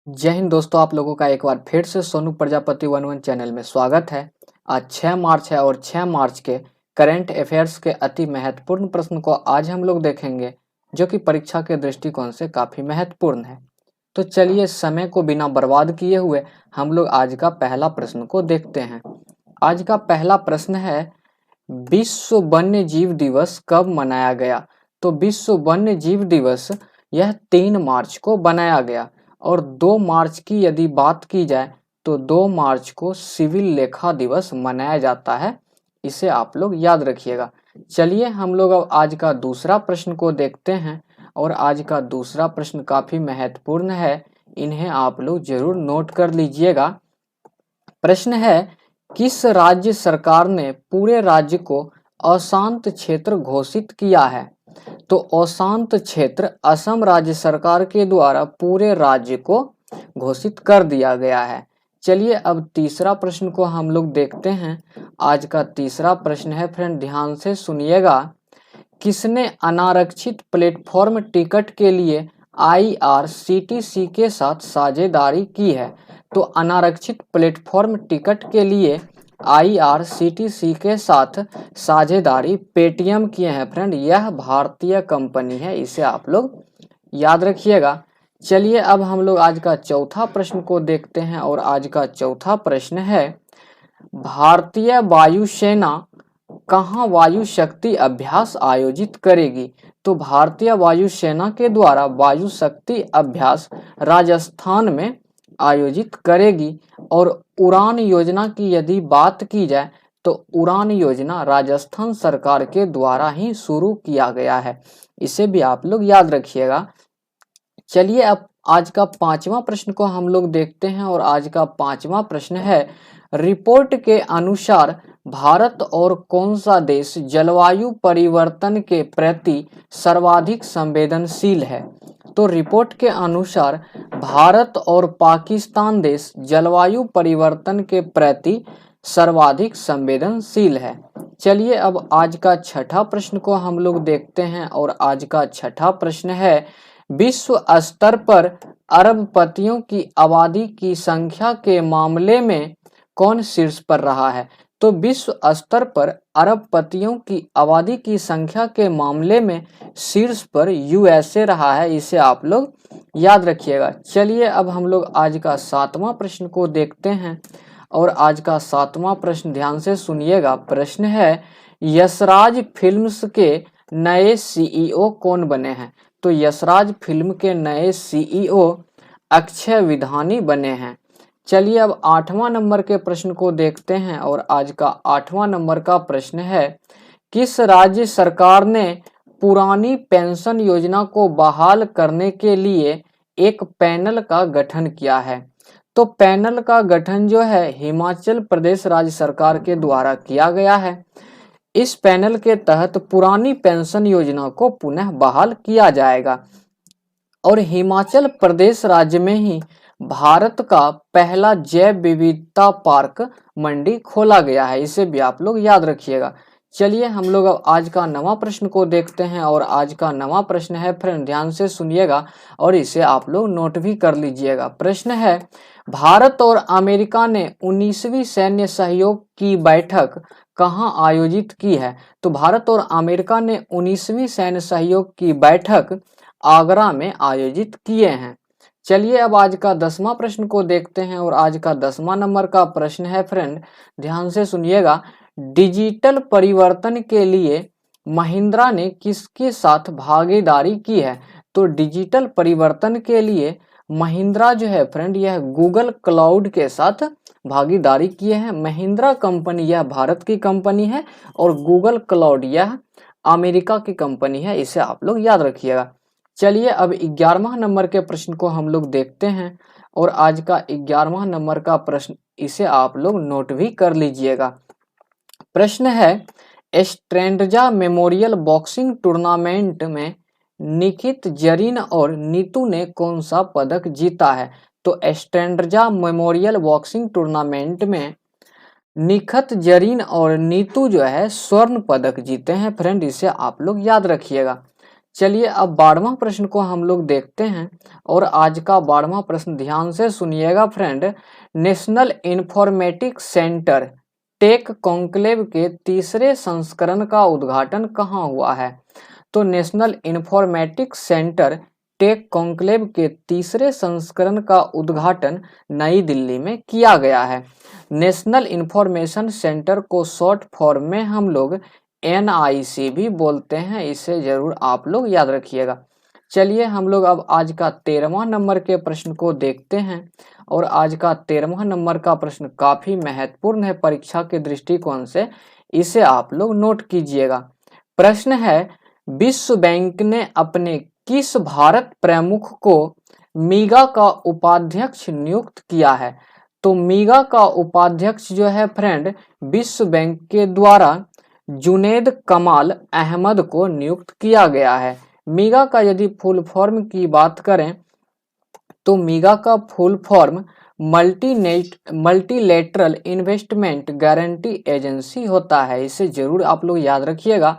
जय हिंद दोस्तों, आप लोगों का एक बार फिर से सोनू प्रजापति 11 चैनल में स्वागत है। आज 6 मार्च है और 6 मार्च के करंट अफेयर्स के अति महत्वपूर्ण प्रश्न को आज हम लोग देखेंगे, जो कि परीक्षा के दृष्टिकोण से काफ़ी महत्वपूर्ण है। तो चलिए समय को बिना बर्बाद किए हुए हम लोग आज का पहला प्रश्न को देखते हैं। आज का पहला प्रश्न है, विश्व वन्य जीव दिवस कब मनाया गया? तो विश्व वन्य जीव दिवस यह 3 मार्च को बनाया गया। और 2 मार्च की यदि बात की जाए तो 2 मार्च को सिविल लेखा दिवस मनाया जाता है। इसे आप लोग याद रखिएगा। चलिए हम लोग अब आज का दूसरा प्रश्न को देखते हैं और आज का दूसरा प्रश्न काफ़ी महत्वपूर्ण है, इन्हें आप लोग जरूर नोट कर लीजिएगा। प्रश्न है, किस राज्य सरकार ने पूरे राज्य को अशांत क्षेत्र घोषित किया है? तो अशांत क्षेत्र असम राज्य सरकार के द्वारा पूरे राज्य को घोषित कर दिया गया है। चलिए अब तीसरा प्रश्न को हम लोग देखते हैं। आज का तीसरा प्रश्न है, फ्रेंड ध्यान से सुनिएगा। किसने अनारक्षित प्लेटफॉर्म टिकट के लिए IRCTC के साथ साझेदारी की है? तो अनारक्षित प्लेटफॉर्म टिकट के लिए IRCTC के साथ साझेदारी पेटीएम किए हैं। फ्रेंड यह भारतीय कंपनी है, इसे आप लोग याद रखिएगा। चलिए अब हम लोग आज का चौथा प्रश्न को देखते हैं और आज का चौथा प्रश्न है, भारतीय वायुसेना कहाँ वायु शक्ति अभ्यास आयोजित करेगी? तो भारतीय वायुसेना के द्वारा वायु शक्ति अभ्यास राजस्थान में आयोजित करेगी। और उड़ान योजना की यदि बात की जाए तो उड़ान योजना राजस्थान सरकार के द्वारा ही शुरू किया गया है, इसे भी आप लोग याद रखिएगा। चलिए अब आज का पांचवा प्रश्न को हम लोग देखते हैं और आज का पांचवा प्रश्न है, रिपोर्ट के अनुसार भारत और कौन सा देश जलवायु परिवर्तन के प्रति सर्वाधिक संवेदनशील है? तो रिपोर्ट के अनुसार भारत और पाकिस्तान देश जलवायु परिवर्तन के प्रति सर्वाधिक संवेदनशील है। चलिए अब आज का छठा प्रश्न को हम लोग देखते हैं और आज का छठा प्रश्न है, विश्व स्तर पर अरबपतियों की आबादी की संख्या के मामले में कौन शीर्ष पर रहा है? तो विश्व स्तर पर अरबपतियों की आबादी की संख्या के मामले में शीर्ष पर USA रहा है, इसे आप लोग याद रखिएगा। चलिए अब हम लोग आज का सातवां प्रश्न को देखते हैं और आज का सातवां प्रश्न ध्यान से सुनिएगा। प्रश्न है, यशराज फिल्म्स के नए CEO कौन बने हैं? तो यशराज फिल्म के नए CEO अक्षय विधानी बने हैं। चलिए अब 8वां नंबर के प्रश्न को देखते हैं और आज का 8वां नंबर का प्रश्न है, किस राज्य सरकार ने पुरानी पेंशन योजना को बहाल करने के लिए एक पैनल का गठन किया है? तो पैनल का गठन जो है हिमाचल प्रदेश राज्य सरकार के द्वारा किया गया है। इस पैनल के तहत पुरानी पेंशन योजना को पुनः बहाल किया जाएगा और हिमाचल प्रदेश राज्य में ही भारत का पहला जैव विविधता पार्क मंडी खोला गया है, इसे भी आप लोग याद रखिएगा। चलिए हम लोग अब आज का नवा प्रश्न को देखते हैं और आज का नवा प्रश्न है, फ्रेंड ध्यान से सुनिएगा और इसे आप लोग नोट भी कर लीजिएगा। प्रश्न है, भारत और अमेरिका ने 19वीं सैन्य सहयोग की बैठक कहाँ आयोजित की है? तो भारत और अमेरिका ने 19वीं सैन्य सहयोग की बैठक आगरा में आयोजित किए हैं। चलिए अब आज का 10वां प्रश्न को देखते हैं और आज का 10वां नंबर का प्रश्न है, फ्रेंड ध्यान से सुनिएगा, डिजिटल परिवर्तन के लिए महिंद्रा ने किसके साथ भागीदारी की है? तो डिजिटल परिवर्तन के लिए महिंद्रा जो है फ्रेंड यह गूगल क्लाउड के साथ भागीदारी किए हैं। महिंद्रा कंपनी यह भारत की कंपनी है और गूगल क्लाउड यह अमेरिका की कंपनी है, इसे आप लोग याद रखिएगा। चलिए अब 11वां नंबर के प्रश्न को हम लोग देखते हैं और आज का 11वां नंबर का प्रश्न, इसे आप लोग नोट भी कर लीजिएगा। प्रश्न है, स्ट्रेंडजा मेमोरियल बॉक्सिंग टूर्नामेंट में निखित जरीन और नीतू ने कौन सा पदक जीता है? तो स्ट्रेंडजा मेमोरियल बॉक्सिंग टूर्नामेंट में निखत जरीन और नीतू जो है स्वर्ण पदक जीते हैं। फ्रेंड इसे आप लोग याद रखिएगा। चलिए अब 12वां प्रश्न को हम लोग देखते हैं और आज का 12वां प्रश्न ध्यान से सुनिएगा friend. National informatics centre tech conclave के तीसरे संस्करण का उद्घाटन कहाँ हुआ है? तो national informatics centre tech conclave के तीसरे संस्करण का उद्घाटन नई दिल्ली में किया गया है। नेशनल इंफॉर्मेशन सेंटर को शॉर्ट फॉर्म में हम लोग NIC भी बोलते हैं, इसे जरूर आप लोग याद रखिएगा। चलिए हम लोग अब आज का 13वां नंबर के प्रश्न को देखते हैं और आज का 13वां नंबर का प्रश्न काफी महत्वपूर्ण है परीक्षा के दृष्टिकोण से, इसे आप लोग नोट कीजिएगा। प्रश्न है, विश्व बैंक ने अपने किस भारत प्रमुख को मीगा का उपाध्यक्ष नियुक्त किया है? तो मीगा का उपाध्यक्ष जो है फ्रेंड विश्व बैंक के द्वारा जुनैद कमाल अहमद को नियुक्त किया गया है। मीगा का यदि फुल फॉर्म की बात करें तो मीगा का full form multilateral investment guarantee agency होता है, इसे जरूर आप लोग याद रखिएगा।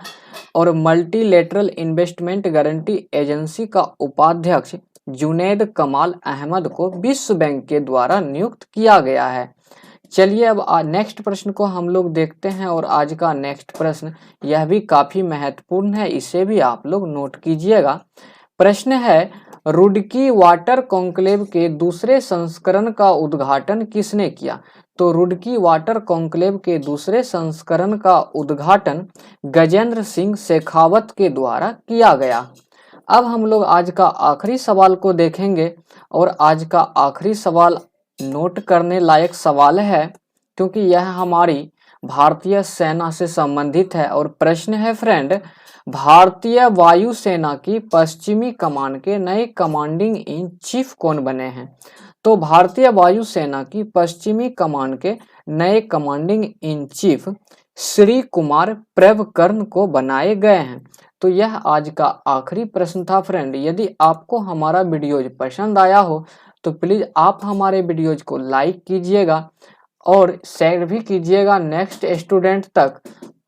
और मल्टीलेटरल इन्वेस्टमेंट गारंटी एजेंसी का उपाध्यक्ष जुनैद कमाल अहमद को विश्व बैंक के द्वारा नियुक्त किया गया है। चलिए अब नेक्स्ट प्रश्न को हम लोग देखते हैं और आज का नेक्स्ट प्रश्न यह भी काफी महत्वपूर्ण है, इसे भी आप लोग नोट कीजिएगा। प्रश्न है, रुड़की वाटर कॉन्क्लेव के दूसरे संस्करण का उद्घाटन किसने किया? तो रुड़की वाटर कॉन्क्लेव के दूसरे संस्करण का उद्घाटन गजेंद्र सिंह शेखावत के द्वारा किया गया। अब हम लोग आज का आखिरी सवाल को देखेंगे और आज का आखिरी सवाल नोट करने लायक सवाल है क्योंकि यह हमारी भारतीय सेना से संबंधित है। और प्रश्न है फ्रेंड, भारतीय वायुसेना की पश्चिमी कमान के नए कमांडिंग इन चीफ कौन बने हैं? तो भारतीय वायुसेना की पश्चिमी कमान के नए commanding in chief Shri Kumar Prabhakarn को बनाए गए हैं। तो यह आज का आखिरी प्रश्न था फ्रेंड। यदि आपको हमारा वीडियोज पसंद आया हो तो प्लीज आप हमारे वीडियोज को लाइक कीजिएगा और शेयर भी कीजिएगा नेक्स्ट स्टूडेंट तक।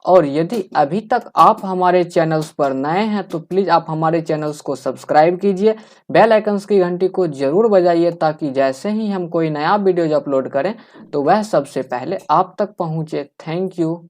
और यदि अभी तक आप हमारे चैनल्स पर नए हैं तो प्लीज आप हमारे चैनल्स को सब्सक्राइब कीजिए, बेल आइकन्स की घंटी को जरूर बजाइए ताकि जैसे ही हम कोई नया वीडियोज अपलोड करें तो वह सबसे पहले आप तक पहुंचे। Thank you.